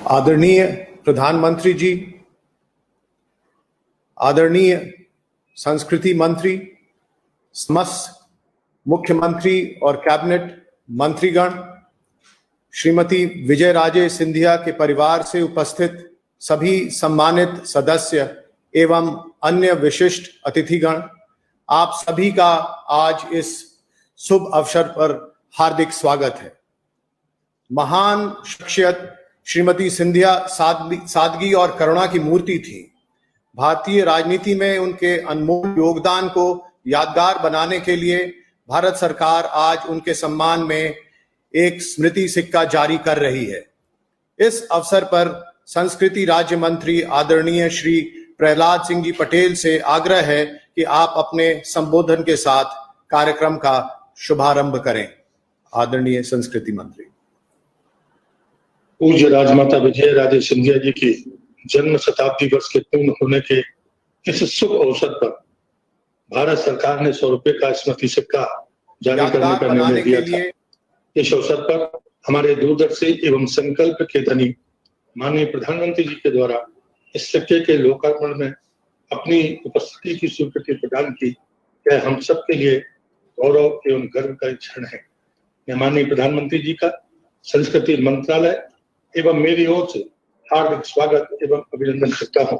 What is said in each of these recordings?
आदरणीय प्रधानमंत्री जी, आदरणीय संस्कृति मंत्री, समस्त मुख्यमंत्री और कैबिनेट मंत्रीगण, श्रीमती विजय राजे सिंधिया के परिवार से उपस्थित सभी सम्मानित सदस्य एवं अन्य विशिष्ट अतिथिगण, आप सभी का आज इस शुभ अवसर पर हार्दिक स्वागत है। महान शख्सियत श्रीमती सिंधिया सादगी और करुणा की मूर्ति थी। भारतीय राजनीति में उनके अनमोल योगदान को यादगार बनाने के लिए भारत सरकार आज उनके सम्मान में एक स्मृति सिक्का जारी कर रही है। इस अवसर पर संस्कृति राज्य मंत्री आदरणीय श्री प्रहलाद सिंह जी पटेल से आग्रह है कि आप अपने संबोधन के साथ कार्यक्रम का शुभारंभ करें। आदरणीय संस्कृति मंत्री। पूज्य राजमाता विजय राजे सिंधिया जी की जन्म शताब्दी वर्ष के पूर्ण होने के इस शुभ अवसर पर भारत सरकार ने 100 रुपए का स्मृति सिक्का जारी करने का निर्णय लिया था। इस अवसर पर हमारे दूरदर्शी एवं संकल्प के धनी माननीय प्रधानमंत्री जी के द्वारा इस सिक्के के लोकार्पण में अपनी उपस्थिति की स्वीकृति प्रदान की, यह हम सब के लिए गौरव एवं गर्व का क्षण है। मैं माननीय प्रधानमंत्री जी का संस्कृति मंत्रालय एवं मेरी ओर से हार्दिक स्वागत एवं अभिनंदन करता हूँ।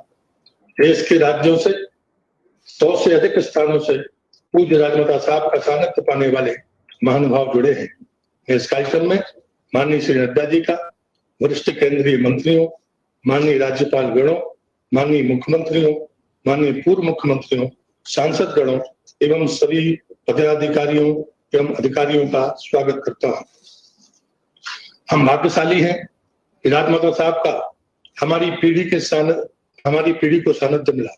देश के राज्यों से 100 से अधिक स्थानों से पूज्य राजमाता साहब का सानिध्य पाने वाले महानुभाव जुड़े हैं। इस कार्यक्रम में माननीय श्री नड्डा जी का, वरिष्ठ केंद्रीय मंत्रियों, माननीय राज्यपाल गणों, माननीय मुख्यमंत्रियों, माननीय पूर्व मुख्यमंत्रियों, सांसद गणों एवं सभी पदाधिकारियों एवं अधिकारियों का स्वागत करता हूँ। हम भाग्यशाली हैं कि राजमाता साहब का हमारी पीढ़ी को सानिध्य मिला।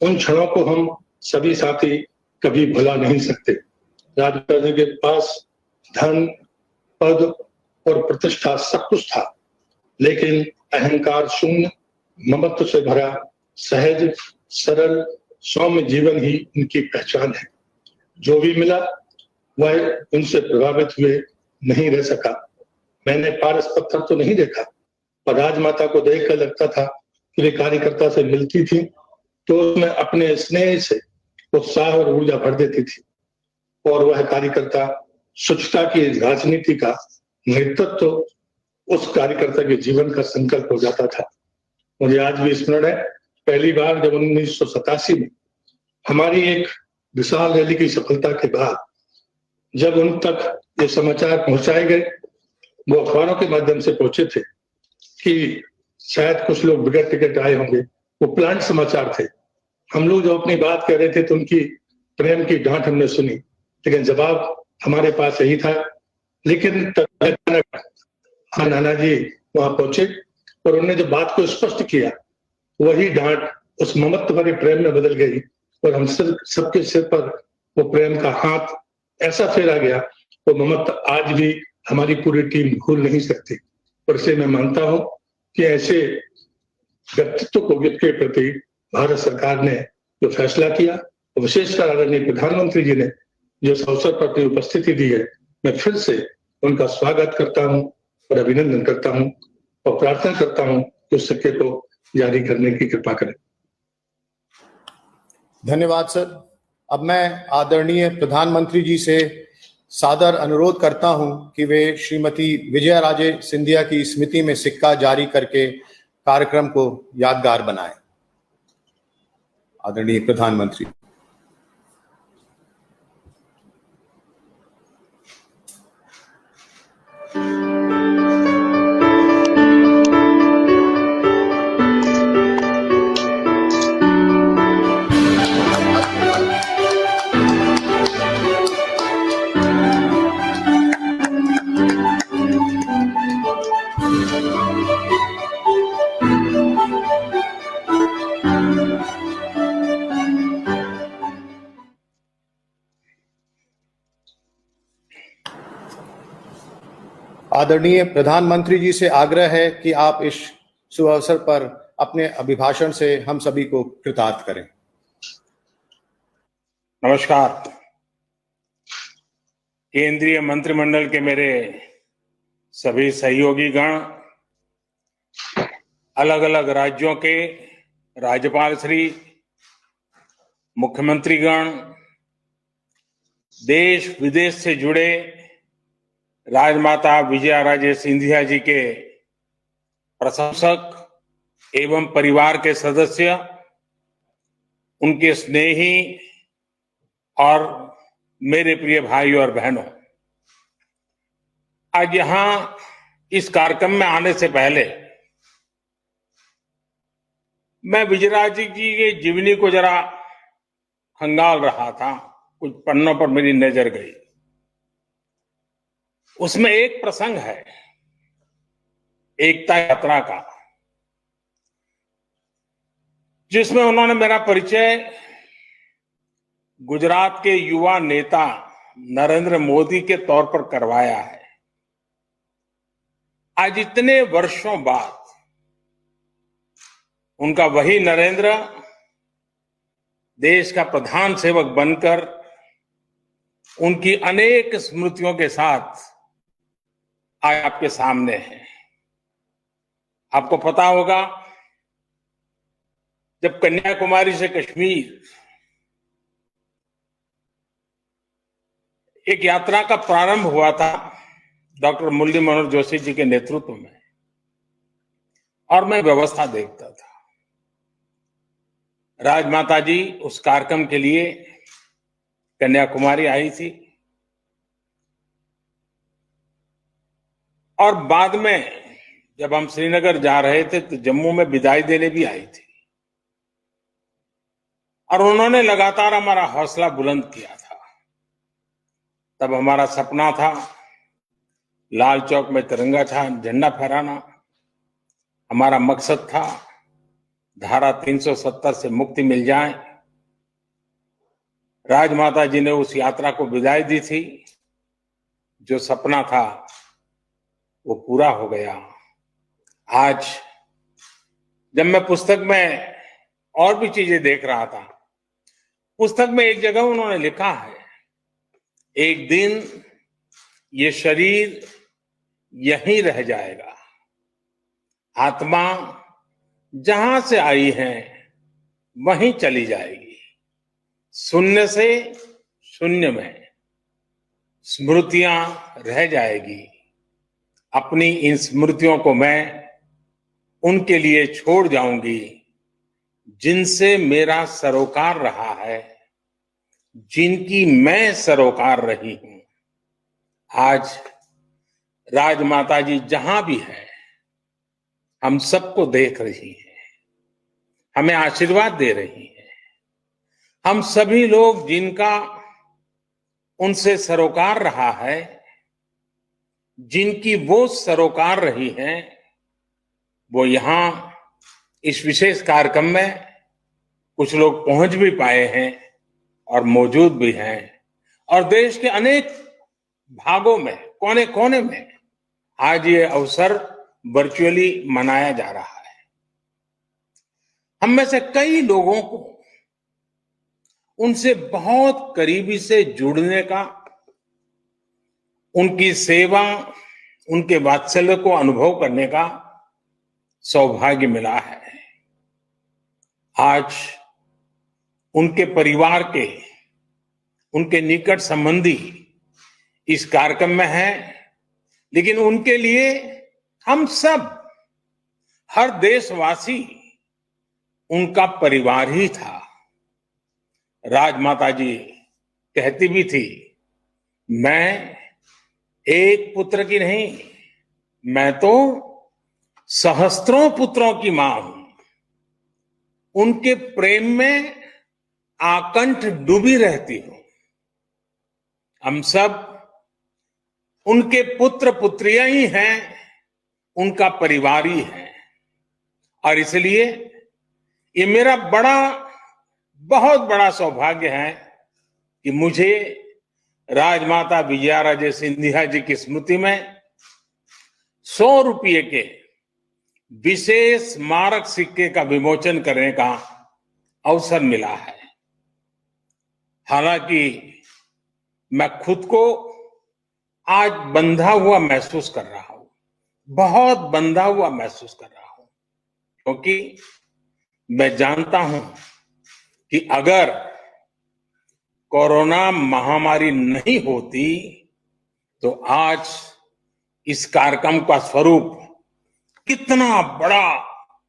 उन क्षणों को हम सभी साथी कभी भुला नहीं सकते। राजमाता जी के पास धन, पद और प्रतिष्ठा सब कुछ था, लेकिन अहंकार शून्य, ममत्व से भरा, सहज, सरल, सौम्य जीवन ही उनकी पहचान है। जो भी मिला वह उनसे प्रभावित हुए नहीं रह सका। मैंने पारस पत्थर तो नहीं देखा, पर राजमाता को देखकर लगता था कि वे कार्यकर्ता से मिलती थी तो उसमें अपने स्नेह से उत्साह और ऊर्जा भर देती थी, और वह कार्यकर्ता स्वच्छता की राजनीति का नेतृत्व उस कार्यकर्ता के जीवन का संकल्प हो जाता था। मुझे आज भी स्मरण है, पहली बार जब 1987 में हमारी एक विशाल रैली की सफलता के बाद जब उन तक ये समाचार पहुंचाए गए, वो अखबारों के माध्यम से पहुंचे थे कि शायद कुछ लोग बिगड़ टिकट आए होंगे, वो प्लांट समाचार थे। हम लोग जो अपनी बात कह रहे थे तो उनकी प्रेम की डांट हमने सुनी, लेकिन जवाब हमारे पास यही था। लेकिन नाना जी वहां पहुंचे और उन्होंने जो बात को स्पष्ट किया, वही डांट उस ममत्व भरे प्रेम में बदल गई और हम सबके सिर पर वो प्रेम का हाथ ऐसा फेरा गया, वो ममत्व आज भी हमारी पूरी टीम भूल नहीं सकती। और इसे मैं मानता हूं कि ऐसे व्यक्तित्व को के प्रति भारत सरकार ने जो फैसला किया, और विशेषकर आदरणीय प्रधानमंत्री जी ने जो इस अवसर पर अपनी उपस्थिति दी है, मैं फिर से उनका स्वागत करता हूं और अभिनंदन करता हूं और प्रार्थना करता हूं कि उस सिक्के को जारी करने की कृपा करें। धन्यवाद सर। अब मैं आदरणीय प्रधानमंत्री जी से सादर अनुरोध करता हूं कि वे श्रीमती विजया राजे सिंधिया की स्मृति में सिक्का जारी करके कार्यक्रम को यादगार बनाएं। आदरणीय प्रधानमंत्री। आदरणीय प्रधानमंत्री जी से आग्रह है कि आप इस शुभ अवसर पर अपने अभिभाषण से हम सभी को कृतार्थ करें। नमस्कार। केंद्रीय मंत्रिमंडल के मेरे सभी सहयोगी गण, अलग अलग राज्यों के राज्यपाल श्री, मुख्यमंत्रीगण, देश विदेश से जुड़े राजमाता विजया राजे सिंधिया जी के प्रशंसक एवं परिवार के सदस्य, उनके स्नेही और मेरे प्रिय भाइयों और बहनों, आज यहां इस कार्यक्रम में आने से पहले मैं विजयराजे जी की जीवनी को जरा खंगाल रहा था। कुछ पन्नों पर मेरी नजर गई। उसमें एक प्रसंग है एकता यात्रा का, जिसमें उन्होंने मेरा परिचय गुजरात के युवा नेता नरेंद्र मोदी के तौर पर करवाया है। आज इतने वर्षों बाद उनका वही नरेंद्र देश का प्रधान सेवक बनकर उनकी अनेक स्मृतियों के साथ आज आपके सामने है। आपको पता होगा, जब कन्याकुमारी से कश्मीर एक यात्रा का प्रारंभ हुआ था डॉक्टर मुरली मनोहर जोशी जी के नेतृत्व में, और मैं व्यवस्था देखता था। राजमाता जी उस कार्यक्रम के लिए कन्याकुमारी आई थी और बाद में जब हम श्रीनगर जा रहे थे तो जम्मू में विदाई देने भी आई थी, और उन्होंने लगातार हमारा हौसला बुलंद किया था। तब हमारा सपना था लाल चौक में तिरंगा झंडा फहराना। हमारा मकसद था धारा 370 से मुक्ति मिल जाए। राजमाता जी ने उस यात्रा को विदाई दी थी। जो सपना था वो पूरा हो गया। आज जब मैं पुस्तक में और भी चीजें देख रहा था, पुस्तक में एक जगह उन्होंने लिखा है, एक दिन ये शरीर यहीं रह जाएगा, आत्मा जहां से आई है वहीं चली जाएगी। शून्य से शून्य में स्मृतियां रह जाएगी। अपनी इन स्मृतियों को मैं उनके लिए छोड़ जाऊंगी जिनसे मेरा सरोकार रहा है, जिनकी मैं सरोकार रही हूं। आज राजमाता जी जहां भी है हम सबको देख रही है, हमें आशीर्वाद दे रही है। हम सभी लोग जिनका उनसे सरोकार रहा है, जिनकी वो सरोकार रही है, वो यहां इस विशेष कार्यक्रम में कुछ लोग पहुंच भी पाए हैं और मौजूद भी हैं, और देश के अनेक भागों में, कोने कोने में आज ये अवसर वर्चुअली मनाया जा रहा है। हम में से कई लोगों को उनसे बहुत करीबी से जुड़ने का, उनकी सेवा, उनके वात्सल्य को अनुभव करने का सौभाग्य मिला है। आज उनके परिवार के, उनके निकट संबंधी इस कार्यक्रम में हैं, लेकिन उनके लिए हम सब, हर देशवासी उनका परिवार ही था। राजमाता जी कहती भी थी, मैं एक पुत्र की नहीं, मैं तो सहस्त्रों पुत्रों की मां हूं। उनके प्रेम में आकंठ डूबी रहती हूं। हम सब उनके पुत्र पुत्रियां ही हैं, उनका परिवार ही है, और इसलिए ये मेरा बहुत बड़ा सौभाग्य है कि मुझे राजमाता विजया राजे सिंधिया जी की स्मृति में 100 रुपये के विशेष स्मारक सिक्के का विमोचन करने का अवसर मिला है। हालांकि मैं खुद को आज बंधा हुआ महसूस कर रहा हूं, बहुत बंधा हुआ महसूस कर रहा हूं। क्योंकि मैं जानता हूं कि अगर कोरोना महामारी नहीं होती तो आज इस कार्यक्रम का स्वरूप कितना बड़ा,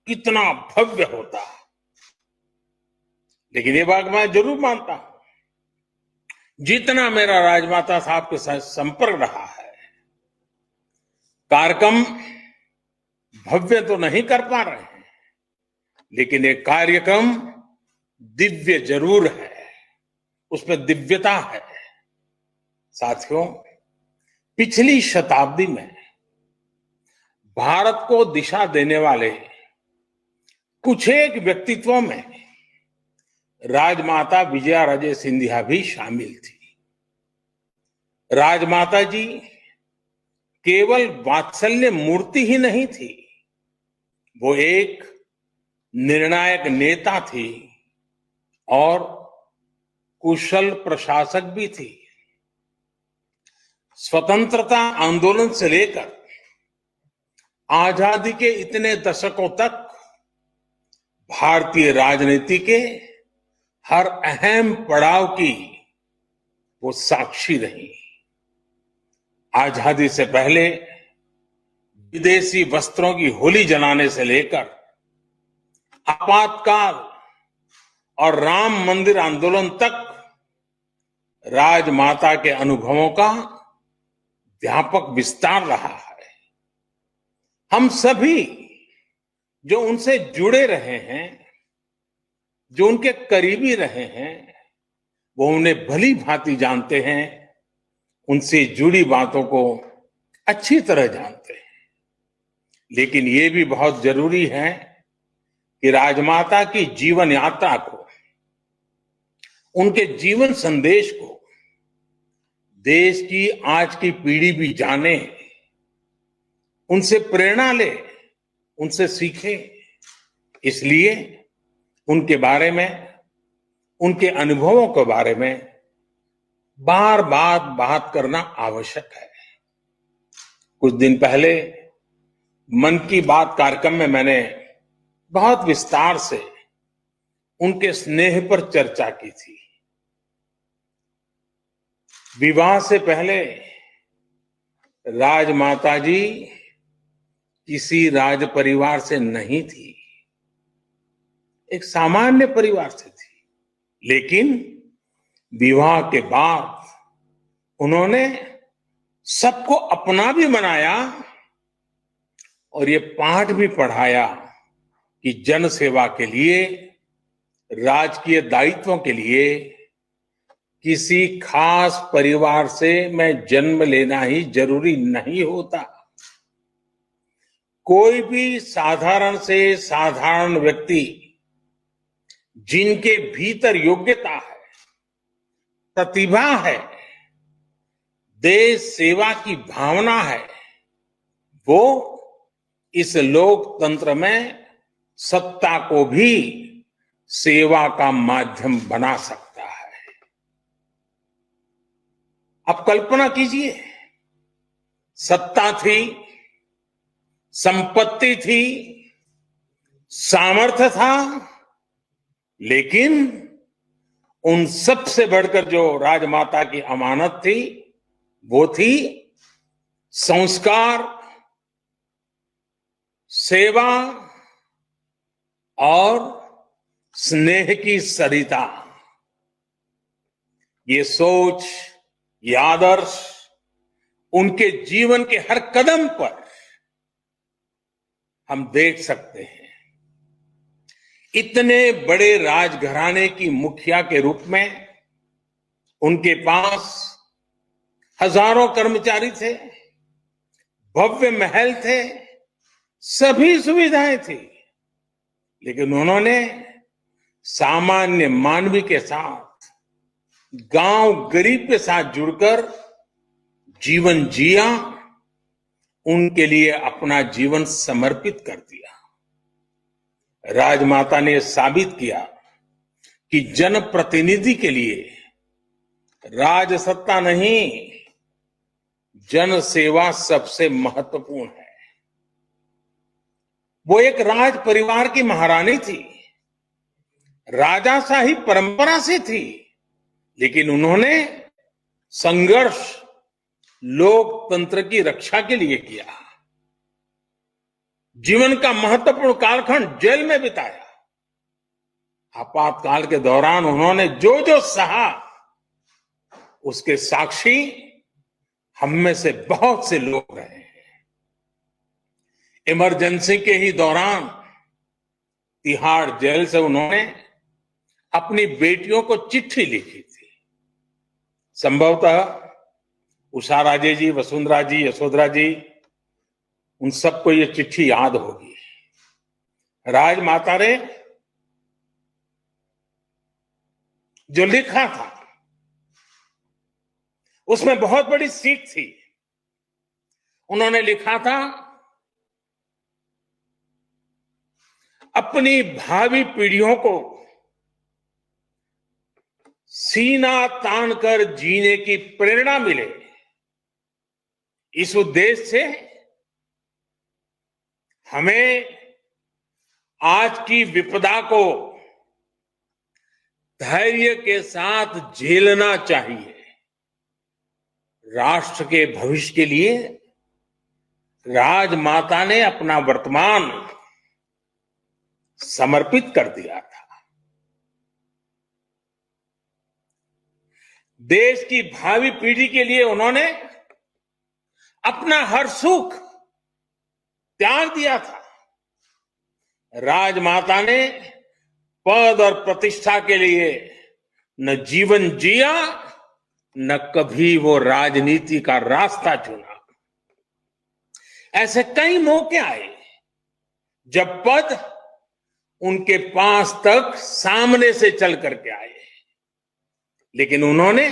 कितना भव्य होता। लेकिन ये बात मैं जरूर मानता हूं, जितना मेरा राजमाता साहब के साथ संपर्क रहा है, कार्यक्रम भव्य तो नहीं कर पा रहे हैं, लेकिन ये कार्यक्रम दिव्य जरूर है, उसमें दिव्यता है। साथियों, पिछली शताब्दी में भारत को दिशा देने वाले कुछ एक व्यक्तित्वों में राजमाता विजया राजे सिंधिया भी शामिल थी। राजमाता जी केवल वात्सल्य मूर्ति ही नहीं थी, वो एक निर्णायक नेता थी और कुशल प्रशासक भी थी। स्वतंत्रता आंदोलन से लेकर आजादी के इतने दशकों तक भारतीय राजनीति के हर अहम पड़ाव की वो साक्षी रही। आजादी से पहले विदेशी वस्त्रों की होली जलाने से लेकर आपातकाल और राम मंदिर आंदोलन तक राजमाता के अनुभवों का व्यापक विस्तार रहा है। हम सभी जो उनसे जुड़े रहे हैं, जो उनके करीबी रहे हैं, वो उन्हें भली भांति जानते हैं, उनसे जुड़ी बातों को अच्छी तरह जानते हैं। लेकिन ये भी बहुत जरूरी है कि राजमाता की जीवन यात्रा को, उनके जीवन संदेश को देश की आज की पीढ़ी भी जाने, उनसे प्रेरणा ले, उनसे सीखे। इसलिए उनके बारे में, उनके अनुभवों के बारे में बार बार बात करना आवश्यक है। कुछ दिन पहले मन की बात कार्यक्रम में मैंने बहुत विस्तार से उनके स्नेह पर चर्चा की थी। विवाह से पहले राजमाता जी किसी राज परिवार से नहीं थी, एक सामान्य परिवार से थी। लेकिन विवाह के बाद उन्होंने सबको अपना भी बनाया और ये पाठ भी पढ़ाया कि जन सेवा के लिए, राजकीय दायित्वों के लिए किसी खास परिवार से मैं जन्म लेना ही जरूरी नहीं होता। कोई भी साधारण से साधारण व्यक्ति जिनके भीतर योग्यता है, प्रतिभा है, देश सेवा की भावना है, वो इस लोकतंत्र में सत्ता को भी सेवा का माध्यम बना सकता है। अब कल्पना कीजिए, सत्ता थी, संपत्ति थी, सामर्थ्य था, लेकिन उन सब से बढ़कर जो राजमाता की अमानत थी, वो थी संस्कार, सेवा और स्नेह की सरिता। ये सोच, ये आदर्श उनके जीवन के हर कदम पर हम देख सकते हैं। इतने बड़े राजघराने की मुखिया के रूप में उनके पास हजारों कर्मचारी थे, भव्य महल थे, सभी सुविधाएं थी, लेकिन उन्होंने सामान्य मानवी के साथ, गांव गरीब के साथ जुड़कर जीवन जिया, उनके लिए अपना जीवन समर्पित कर दिया। राजमाता ने साबित किया कि जनप्रतिनिधि के लिए राजसत्ता नहीं, जन सेवा सबसे महत्वपूर्ण है। वो एक राज परिवार की महारानी थी, राजाशाही परंपरा से थी, लेकिन उन्होंने संघर्ष लोकतंत्र की रक्षा के लिए किया। जीवन का महत्वपूर्ण कालखंड जेल में बिताया। आपातकाल के दौरान उन्होंने जो जो सहा, उसके साक्षी हम में से बहुत से लोग रहे हैं। इमरजेंसी के ही दौरान तिहाड़ जेल से उन्होंने अपनी बेटियों को चिट्ठी लिखी थी। संभवतः उषा राजे जी, वसुंधरा जी, यशोधरा जी, उन सबको ये चिट्ठी याद होगी। राजमाता ने जो लिखा था उसमें बहुत बड़ी सीख थी। उन्होंने लिखा था, अपनी भावी पीढ़ियों को सीना तान कर जीने की प्रेरणा मिले, इस उद्देश्य से हमें आज की विपदा को धैर्य के साथ झेलना चाहिए। राष्ट्र के भविष्य के लिए राजमाता ने अपना वर्तमान समर्पित कर दिया था। देश की भावी पीढ़ी के लिए उन्होंने अपना हर सुख त्याग दिया था। राजमाता ने पद और प्रतिष्ठा के लिए न जीवन जिया, न कभी वो राजनीति का रास्ता चुना। ऐसे कई मौके आए जब पद उनके पास तक सामने से चल करके आए, लेकिन उन्होंने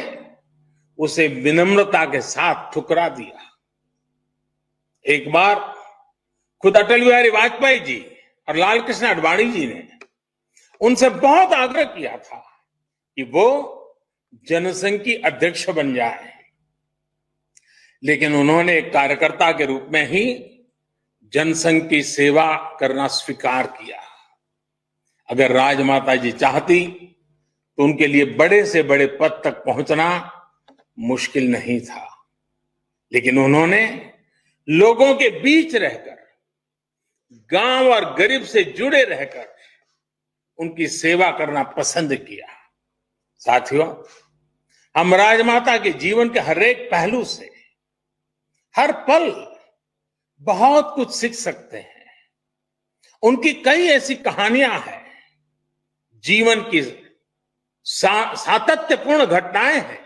उसे विनम्रता के साथ ठुकरा दिया। एक बार खुद अटल बिहारी वाजपेयी जी और लाल कृष्ण आडवाणी जी ने उनसे बहुत आग्रह किया था कि वो जनसंघ की अध्यक्ष बन जाए, लेकिन उन्होंने एक कार्यकर्ता के रूप में ही जनसंघ की सेवा करना स्वीकार किया। अगर राजमाता जी चाहती तो उनके लिए बड़े से बड़े पद तक पहुंचना मुश्किल नहीं था, लेकिन उन्होंने लोगों के बीच रहकर, गांव और गरीब से जुड़े रहकर उनकी सेवा करना पसंद किया। साथियों, हम राजमाता के जीवन के हर एक पहलू से हर पल बहुत कुछ सीख सकते हैं। उनकी कई ऐसी कहानियां हैं, जीवन की सातत्यपूर्ण घटनाएं हैं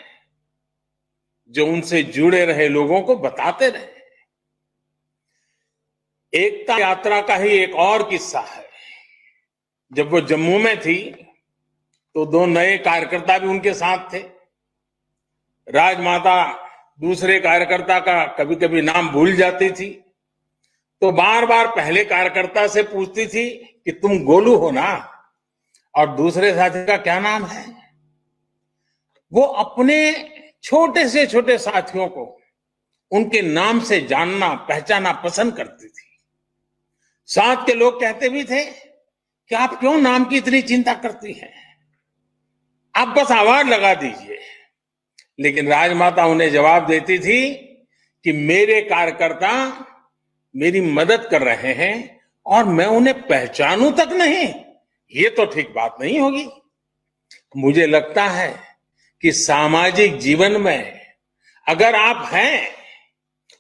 जो उनसे जुड़े रहे लोगों को बताते रहे। एकता यात्रा का ही एक और किस्सा है। जब वो जम्मू में थी तो दो नए कार्यकर्ता भी उनके साथ थे। राजमाता दूसरे कार्यकर्ता का कभी कभी नाम भूल जाती थी, तो बार बार पहले कार्यकर्ता से पूछती थी कि तुम गोलू हो ना, और दूसरे साथी का क्या नाम है। वो अपने छोटे से छोटे साथियों को उनके नाम से जानना पहचाना पसंद करती थी। साथ के लोग कहते भी थे कि आप क्यों नाम की इतनी चिंता करती हैं, आप बस आवाज लगा दीजिए। लेकिन राजमाता उन्हें जवाब देती थी कि मेरे कार्यकर्ता मेरी मदद कर रहे हैं और मैं उन्हें पहचानूं तक नहीं, ये तो ठीक बात नहीं होगी। मुझे लगता है कि सामाजिक जीवन में अगर आप हैं,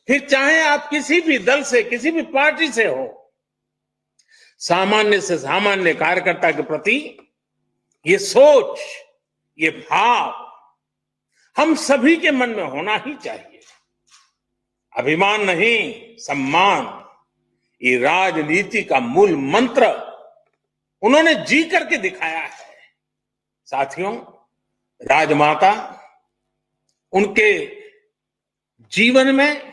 फिर चाहे आप किसी भी दल से, किसी भी पार्टी से हो, सामान्य से सामान्य कार्यकर्ता के प्रति ये सोच, ये भाव हम सभी के मन में होना ही चाहिए। अभिमान नहीं, सम्मान, ये राजनीति का मूल मंत्र उन्होंने जी करके दिखाया है। साथियों, राजमाता, उनके जीवन में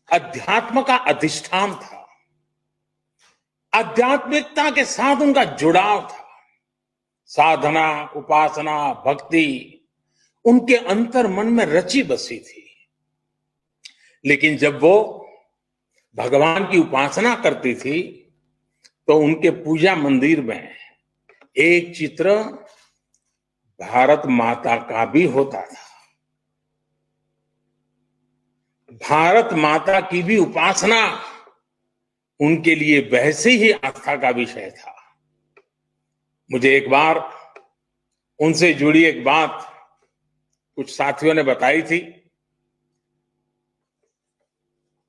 अध्यात्म का अधिष्ठान था। आध्यात्मिकता के साथ उनका जुड़ाव था। साधना, उपासना, भक्ति उनके अंतर मन में रची बसी थी। लेकिन जब वो भगवान की उपासना करती थी तो उनके पूजा मंदिर में एक चित्र भारत माता का भी होता था। भारत माता की भी उपासना उनके लिए वैसे ही आस्था का विषय था। मुझे एक बार उनसे जुड़ी एक बात कुछ साथियों ने बताई थी,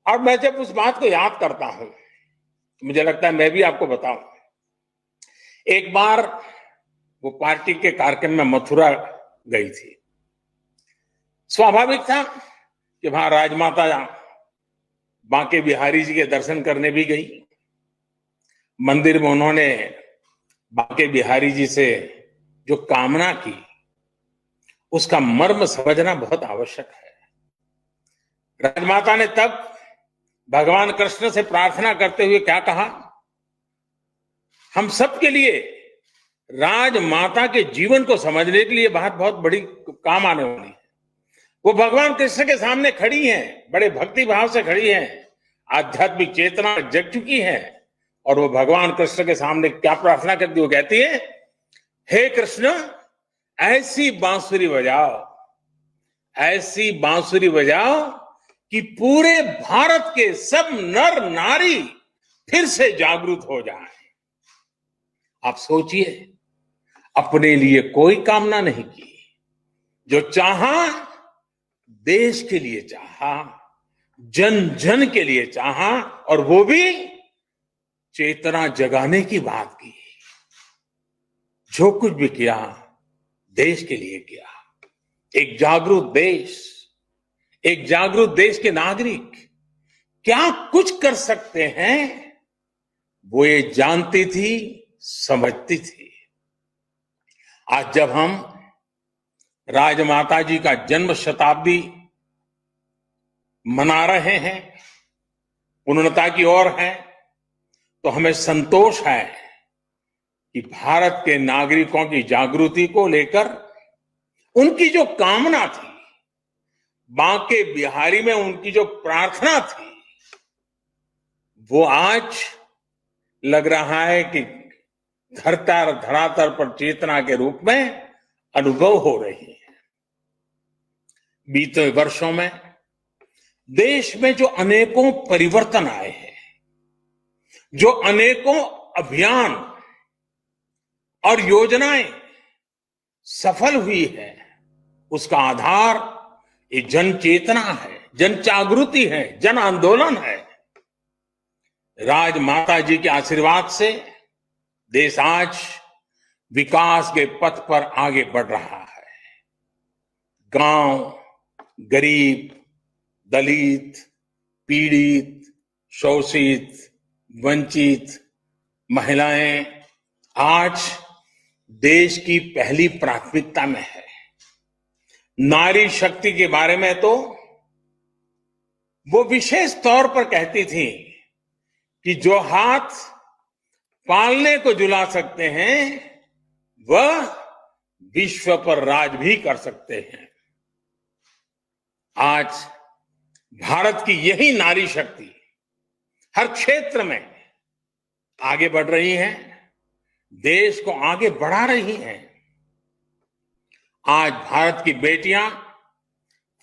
और मैं जब उस बात को याद करता हूं तो मुझे लगता है मैं भी आपको बताऊं। एक बार वो पार्टी के कार्यक्रम में मथुरा गई थी। स्वाभाविक था कि वहां राजमाता बांके बिहारी जी के दर्शन करने भी गई। मंदिर में उन्होंने बांके बिहारी जी से जो कामना की उसका मर्म समझना बहुत आवश्यक है। राजमाता ने तब भगवान कृष्ण से प्रार्थना करते हुए क्या कहा? हम सब के लिए राजमाता के जीवन को समझने के लिए बात बहुत बड़ी काम आने वाली है। वो भगवान कृष्ण के सामने खड़ी हैं, बड़े भक्ति भाव से खड़ी हैं, आध्यात्मिक चेतना जग चुकी है, और वो भगवान कृष्ण के सामने क्या प्रार्थना करती? वो कहती है, हे कृष्ण, ऐसी बांसुरी बजाओ, ऐसी बांसुरी बजाओ कि पूरे भारत के सब नर नारी फिर से जागरूक हो जाएं। आप सोचिए, अपने लिए कोई कामना नहीं की, जो चाहा देश के लिए चाहा, जन जन के लिए चाहा, और वो भी चेतना जगाने की बात की। जो कुछ भी किया देश के लिए किया। एक जागरूक देश के नागरिक क्या कुछ कर सकते हैं, वो ये जानती थी, समझती थी। आज जब हम राजमाता जी का जन्म शताब्दी मना रहे हैं, पूर्णता की ओर है, तो हमें संतोष है कि भारत के नागरिकों की जागृति को लेकर उनकी जो कामना थी, बांके बिहारी में उनकी जो प्रार्थना थी, वो आज लग रहा है कि धरातल पर चेतना के रूप में अनुभव हो रही है। बीते वर्षों में देश में जो अनेकों परिवर्तन आए हैं, जो अनेकों अभियान और योजनाएं सफल हुई है, उसका आधार ये जन चेतना है, जन जागृति है, जन आंदोलन है। राजमाता जी के आशीर्वाद से देश आज विकास के पथ पर आगे बढ़ रहा है। गांव, गरीब, दलित, पीड़ित, शोषित, वंचित, महिलाएं आज देश की पहली प्राथमिकता में है। नारी शक्ति के बारे में तो वो विशेष तौर पर कहती थी कि जो हाथ पालने को जुला सकते हैं, वह विश्व पर राज भी कर सकते हैं। आज भारत की यही नारी शक्ति हर क्षेत्र में आगे बढ़ रही है, देश को आगे बढ़ा रही हैं। आज भारत की बेटियां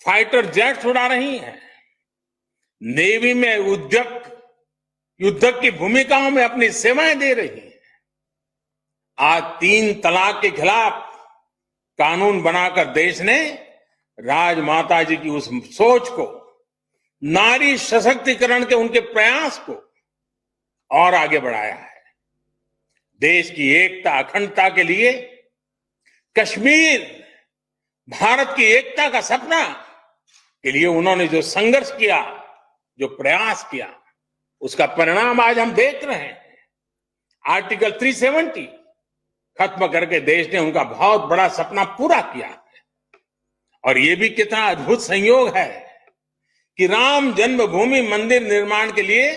फाइटर जेट्स उड़ा रही हैं, नेवी में युद्धक की भूमिकाओं में अपनी सेवाएं दे रही हैं। आज 3 तलाक के खिलाफ कानून बनाकर देश ने राजमाता जी की उस सोच को, नारी सशक्तिकरण के उनके प्रयास को और आगे बढ़ाया है। देश की एकता, अखंडता के लिए कश्मीर, भारत की एकता का सपना के लिए उन्होंने जो संघर्ष किया, जो प्रयास किया, उसका परिणाम आज हम देख रहे हैं। आर्टिकल 370 खत्म करके देश ने उनका बहुत बड़ा सपना पूरा किया है। और ये भी कितना अद्भुत संयोग है कि राम जन्मभूमि मंदिर निर्माण के लिए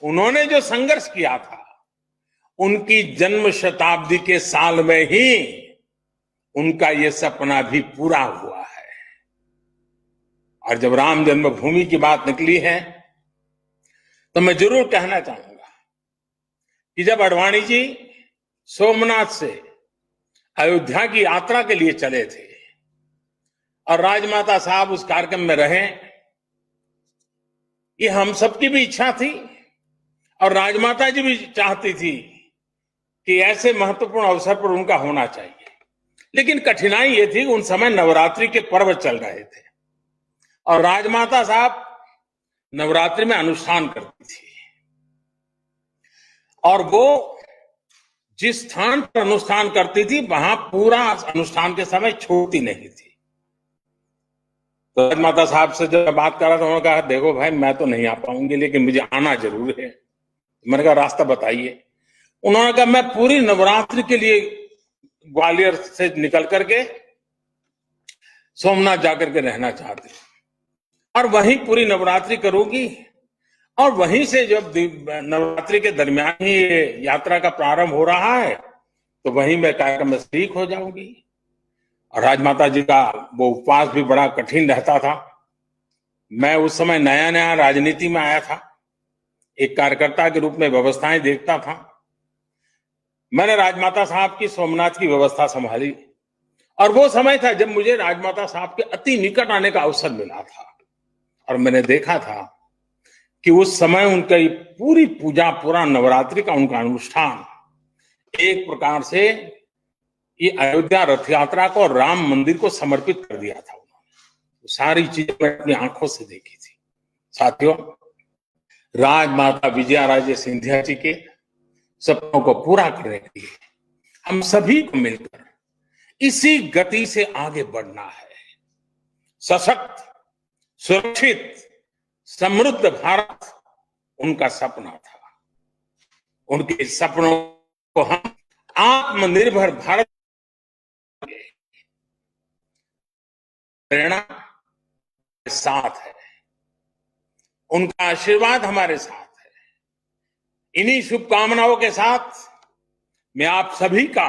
उन्होंने जो संघर्ष किया था, उनकी जन्म शताब्दी के साल में ही उनका ये सपना भी पूरा हुआ है। और जब राम जन्मभूमि की बात निकली है, तो मैं जरूर कहना चाहूंगा कि जब अडवाणी जी सोमनाथ से अयोध्या की यात्रा के लिए चले थे और राजमाता साहब उस कार्यक्रम में रहे, ये हम सबकी भी इच्छा थी और राजमाता जी भी चाहती थी कि ऐसे महत्वपूर्ण अवसर पर उनका होना चाहिए। लेकिन कठिनाई ये थी, उन समय नवरात्रि के पर्व चल रहे थे और राजमाता साहब नवरात्रि में अनुष्ठान करती थी और वो जिस स्थान पर अनुष्ठान करती थी वहां पूरा अनुष्ठान के समय छोड़ती नहीं थी। तो राजमाता साहब से जब मैं बात कर रहा था, उन्होंने कहा देखो भाई मैं तो नहीं आ पाऊंगी लेकिन मुझे आना जरूर है। मैंने कहा रास्ता बताइए। उन्होंने कहा मैं पूरी नवरात्रि के लिए ग्वालियर से निकल करके सोमनाथ जाकर के रहना चाहती हूं और वहीं पूरी नवरात्रि करूंगी और वहीं से जब नवरात्रि के दरमियान ही ये यात्रा का प्रारंभ हो रहा है तो वहीं मैं कार्यक्रम में शरीक हो जाऊंगी। और राजमाता जी का वो उपवास भी बड़ा कठिन रहता था। मैं उस समय नया नया राजनीति में आया था, एक कार्यकर्ता के रूप में व्यवस्थाएं देखता था। मैंने राजमाता साहब की सोमनाथ की व्यवस्था संभाली और वो समय था जब मुझे राजमाता साहब के अति निकट आने का अवसर मिला था और मैंने देखा था कि उस समय उनका पूरी पूजा, पूरा नवरात्रि का उनका अनुष्ठान एक प्रकार से ये अयोध्या रथ यात्रा को और राम मंदिर को समर्पित कर दिया था। उन्होंने सारी चीजें मैं अपनी आंखों से देखी थी। साथियों, राजमाता विजया राजे सिंधिया जी के सपनों को पूरा करने के लिए हम सभी को मिलकर इसी गति से आगे बढ़ना है। सशक्त, सुरक्षित, समृद्ध भारत उनका सपना था। उनके सपनों को हम आत्मनिर्भर भारत प्रेरणा के साथ है, उनका आशीर्वाद हमारे साथ है। इन्हीं शुभकामनाओं के साथ मैं आप सभी का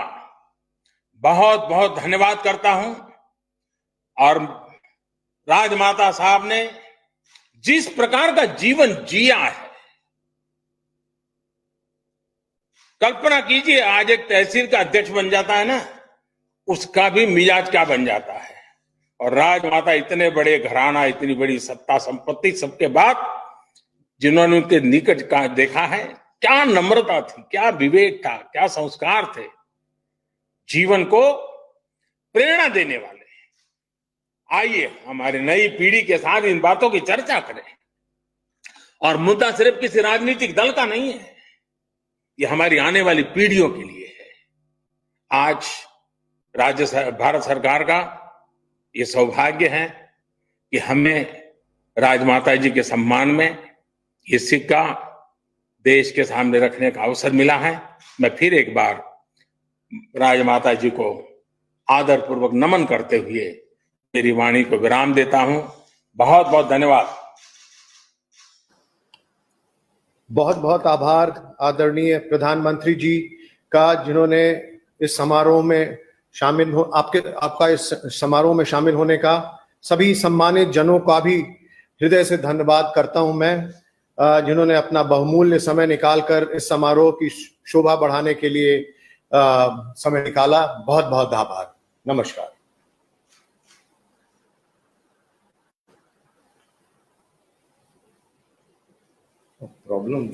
बहुत बहुत धन्यवाद करता हूं और राजमाता साहब ने जिस प्रकार का जीवन जिया है, कल्पना कीजिए आज एक तहसील का अध्यक्ष बन जाता है ना, उसका भी मिजाज क्या बन जाता है। और राजमाता इतने बड़े घराना, इतनी बड़ी सत्ता संपत्ति सबके बाद जिन्होंने उनके निकट का देखा है, क्या नम्रता थी, क्या विवेक था, क्या संस्कार थे, जीवन को प्रेरणा देने वाले। आइए हमारी नई पीढ़ी के साथ इन बातों की चर्चा करें। और मुद्दा सिर्फ किसी राजनीतिक दल का नहीं है, ये हमारी आने वाली पीढ़ियों के लिए है। आज भारत सरकार का ये सौभाग्य है कि हमें राजमाता जी के सम्मान में ये सिक्का देश के सामने रखने का अवसर मिला है। मैं फिर एक बार राजमाता जी को आदर पूर्वक नमन करते हुए मेरी वाणी को विराम देता हूं। बहुत बहुत धन्यवाद। बहुत बहुत आभार आदरणीय प्रधानमंत्री जी का, जिन्होंने इस समारोह में आपका इस समारोह में शामिल होने का। सभी सम्मानित जनों का भी हृदय से धन्यवाद करता हूं मैं, जिन्होंने अपना बहुमूल्य समय निकालकर इस समारोह की शोभा बढ़ाने के लिए समय निकाला। बहुत बहुत आभार। नमस्कार। प्रॉब्लम